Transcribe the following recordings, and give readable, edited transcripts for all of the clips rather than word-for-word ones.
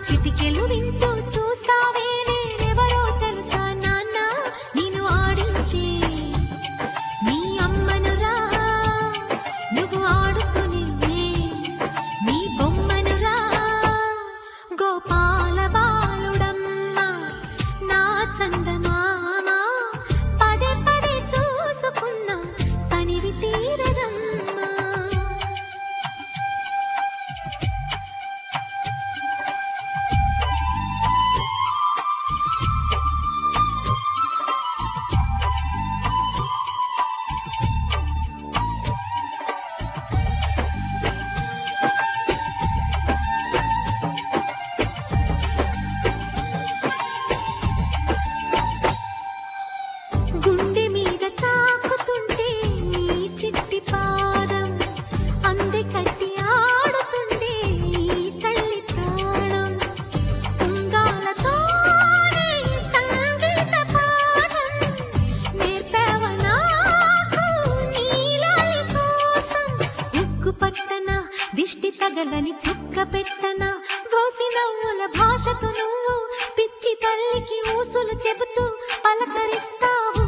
చిటికెలు వింటూ చూస్తావే నేనెవరో తెలుసా నాన్న నిన్ను ఆడించే నీ అమ్మనురా నువ్వు ఆడుకునే నీ బొమ్మనురా గోపాల బాలుడమ్మ నా చందమామ పదే పదే చూసుకున్నా తనివి తీరదమ్మా గుండె మీద తాకుతుంటే నీ చిట్టి పాదం అంది కట్టి ఆడుతుంటే ఈ తల్లి ప్రాణం ఉంగాలతోనే సంగీత పాఠం నేర్పావ నాకు నీలాలి కోసం ఉక్కు పట్టన దిష్టి తగలని చుక్క పెట్టన బోసి నవ్వుల భాషతో నువ్వు పిచ్చి తల్లికి ఊసులు చెబుతూ పలకరిస్తావు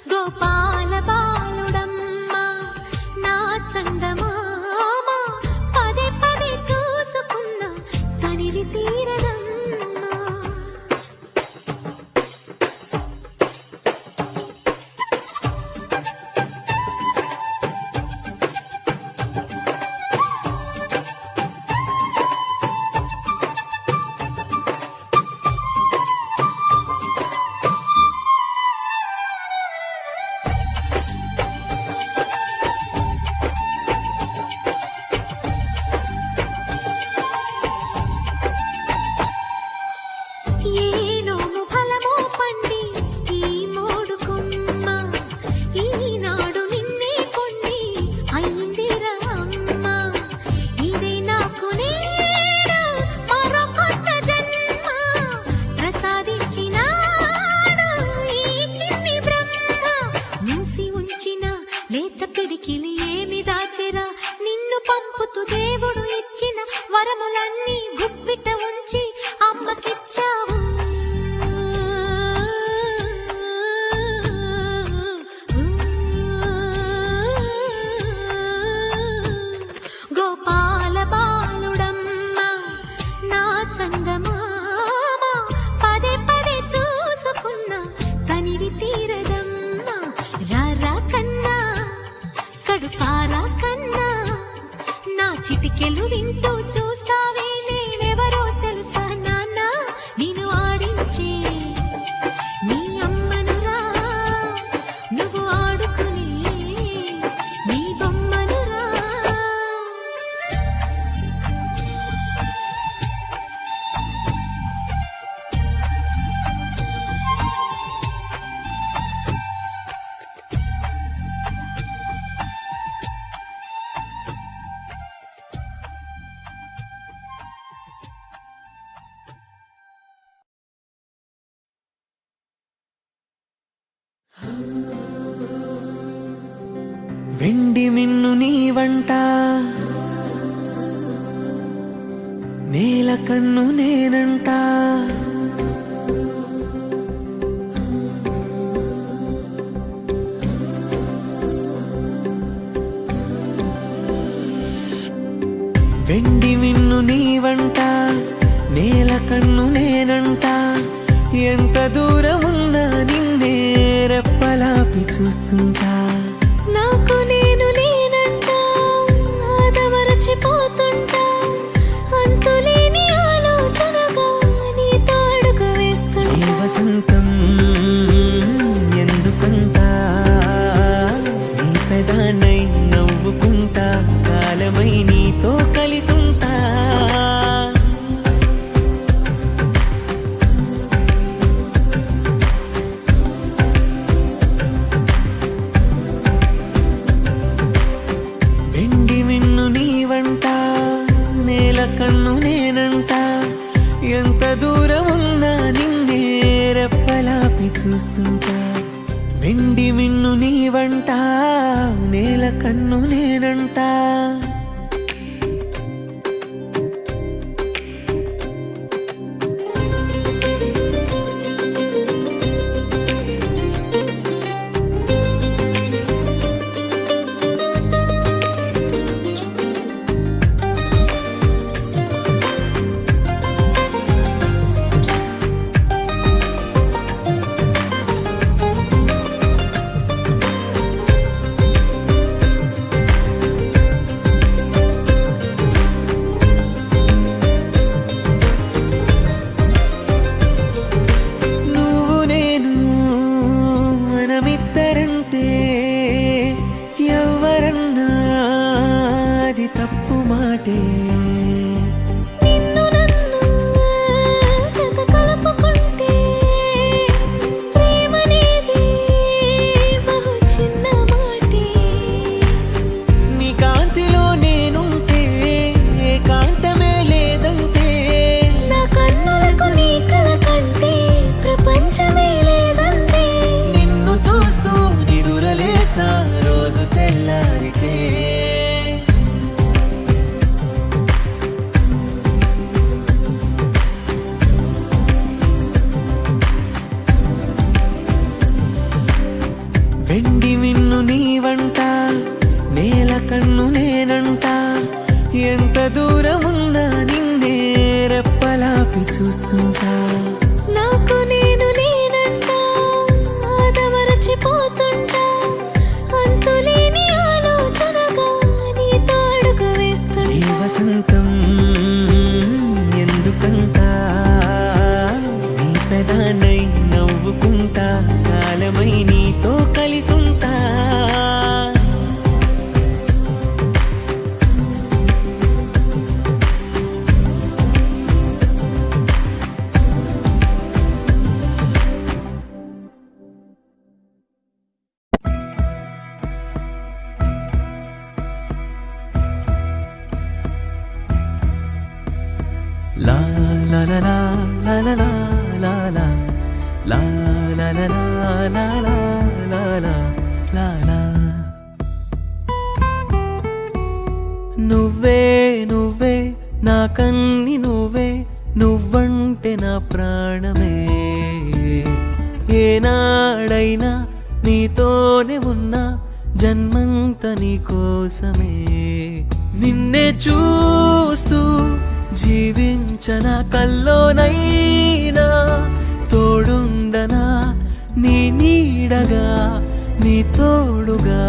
గోపాల బాలుడమ్మ నా చందమామ పదే పదే చూసుకున్నా తనివి తీరదమ్మా ఏనోము ఫలమో పండి ఈ మోడు కొమ్మ ఈనాడు నిన్నే కొన్ని అయిందిరా అమ్మ ఇదే నాకు నేడు మరో కొత్త జన్మ ప్రసాదించినాడు ఈ చిన్ని బ్రహ్మ మూసి ఉంచిన లేత పిడికిలి ఏమి దాచెరా నిన్ను పంపుతూ దేవుడు ఇచ్చిన వరములన్నీ గుప్పిట ఉంచి అమ్మకిచ్చావు గోపాల బాలుడమ్మ నా చందమామ పదే పదే చూసుకున్నా తనివి తీరదమ్మా రారా కన్నా కడుపారా కన్నా నా చిటికెలు వింటూ చూస్తావే నేనెవరో తెలుసా నాన్న నిన్ను ఆడించే నీ అమ్మనురా నువ్వు ఆడుకునే నీ బొమ్మనురా వెండి మిన్ను నీ వంట నేల కన్ను నేనంట వెండి మిన్ను నీ వంట నేల కన్ను నేనంట ఎంత దూరమున్నా నిన్నే రెప్పలాపి చూస్తుంటా నాకు నేను లేనంట ఆదమరచిపోతుంటా అంతులేని ఆలోచనగా నీ తాడుకు వేస్తుంటా ఈ వసంతం ఎందుకంట నీ పెదానై నవ్వుకుంటా కాలమై నీతో కలిసుంటా వెండి మిన్ను నీ వంట నేల కన్ను నేనంట ఎంత దూరం ఉన్నా నిన్నే రెప్పలాపి చూస్తుంటా వెండి మిన్ను నీవంట నేల కన్ను నేనంట నువ్వు నేను మనమిద్దరంటే ఎవరన్నా అది తప్పు మాటే నిన్ను నన్ను జత కలుపుకుంటే ప్రేమనేది బహు చిన్న మాటే నీ కాంతిలో నేనుంటే ఏకాంతమే లేదంతే నా కన్నులకు నీ కల కంటే ప్రపంచమే లేదంతే నిన్ను చూస్తూ నిదురలేస్తా రోజు తెల్లారితే వెండి మిన్ను నీవంట నేల కన్ను నేనంట ఎంత దూరమున్నా నిన్నే రెప్పలాపి చూస్తుంటా నాకు నేను లేనంట ఆదమరచిపోతుంటా అంతులేని ఆలోచనగా నీతో అడుగు వేస్తుంటా ఈ వసంతం ఎందుకంట నీ పెదానై నవ్వుకుంటా కాలమై నీతో కలిసుంటా La la la la la la la la la la la la la la la la la la నువ్వే నువ్వే నా కన్ని నువ్వే నువ్వంటే నా ప్రాణమే ఏనాడైనా నీతోనే ఉన్నా జన్మంత నీ కోసమే నిన్నే చూస్తూ జీవించన కల్లోనైనా తోడుండనా నీ నీడగా నీ తోడుగా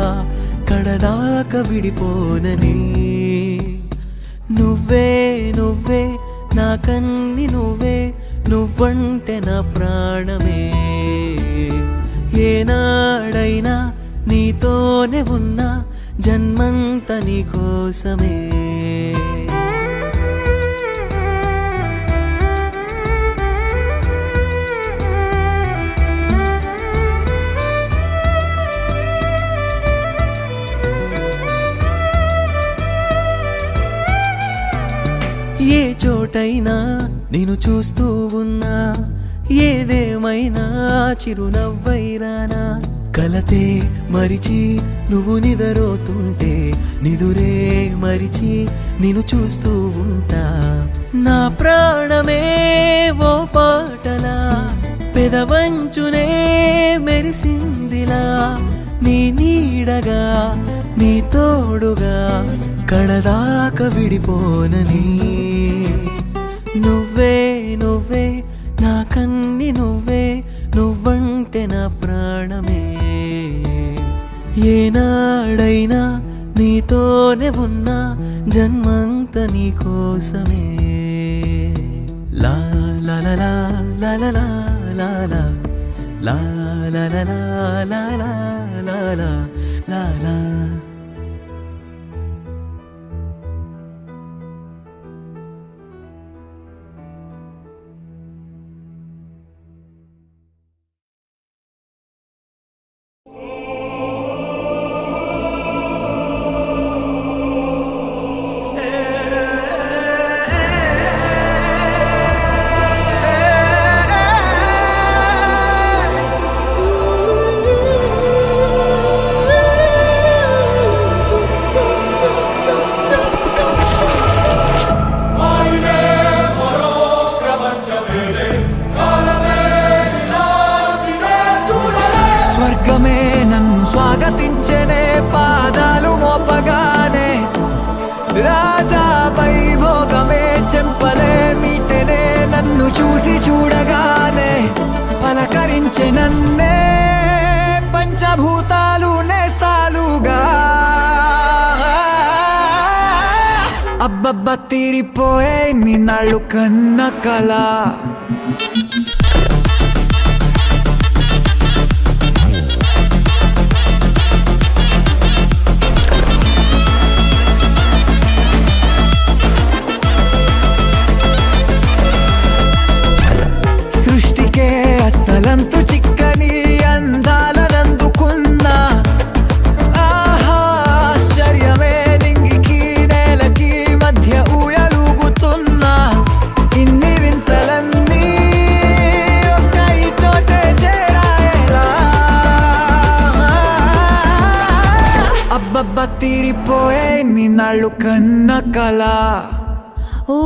కడదాకా విడిపోనని నువ్వే నువ్వే నా కన్ని నువ్వే నువ్వంటే నా ప్రాణమే ఏనాడైనా నీతోనే ఉన్నా జన్మంత నీ కోసమే ఏ చోటైనా నేను చూస్తూ ఉన్నా ఏదేమైనా చిరునవ్వైరానా కలతే మరిచి నువ్వు నిదరోతుంటే నిదురే మరిచి నిన్ను చూస్తూ ఉంటా నా ప్రాణమే ఓ పాటలా పెదవంచునే మెరిసిందిలా నీ నీడగా నీ తోడుగా కడదాకా విడిపోనని నువ్వే నువ్వే నా కన్ని నువ్వే నువ్వంటే నా ప్రాణమే ఏనాడైనా నీతోనే ఉన్నా జన్మంత నీ కోసమే లా లా లా లా లా లా లా లా లా లా లా లా లా లా లా లా లా స్వర్గమే నన్ను స్వాగతించెనే పాదాలు మోపగానే రాజా వైభోగమే చెంపలే మీటెనే నన్ను చూసి చూడగానే పలకరించె నన్నే పంచభూతాలు నేస్తాలుగా అబ్బబ్బ తీరిపోయే నిన్నాళ్ళు కన్న కళ సృష్టికే అసలంతు చిక్కని అందాలనందుకున్నా ఆహా ఆశ్చర్యమే నింగికి నేలకి మధ్య ఊయలుగుతున్నా ఇన్ని వింతలన్నీ ఒక్క ఈ చోటే చేరాయేలా అబ్బబ్బ తీరిపోయే నిన్నాళ్ళు కన్న కళ ఓ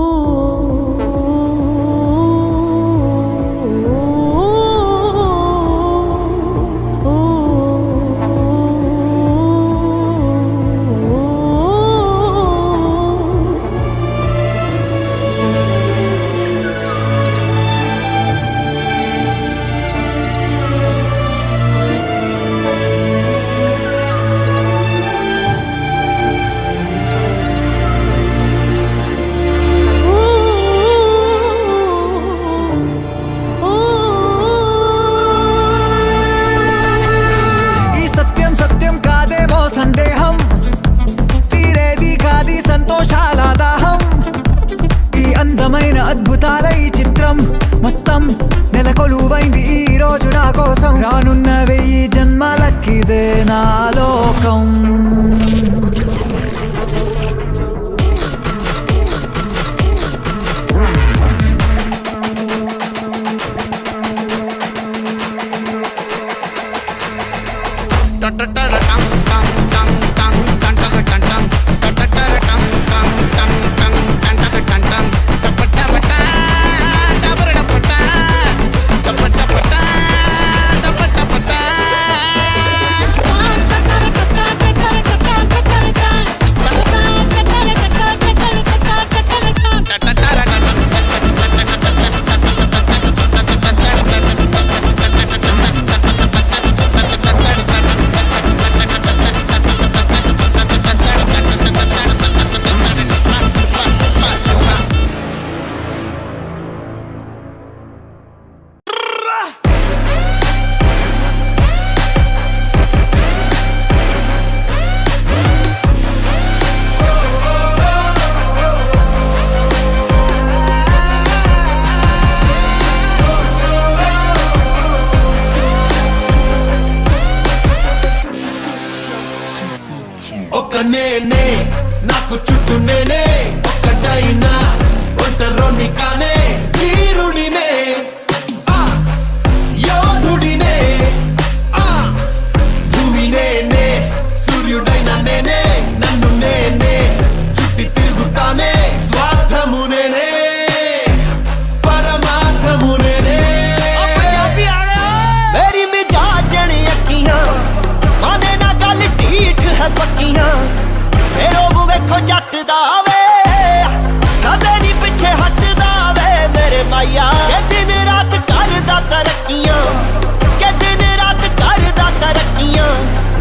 సందేహం తీరేది కాది సంతోషాల దాహం ఈ అందమైన అద్భుతాల ఈ చిత్రం మొత్తం నెలకొలువైంది ఈ రోజు నా కోసం రానున్న 1000 జన్మలకిదే నా లోకం ఒక్క నేనే నాకు చుట్టూ నేనే ఒక్కటైనా ఒంటరోని కానే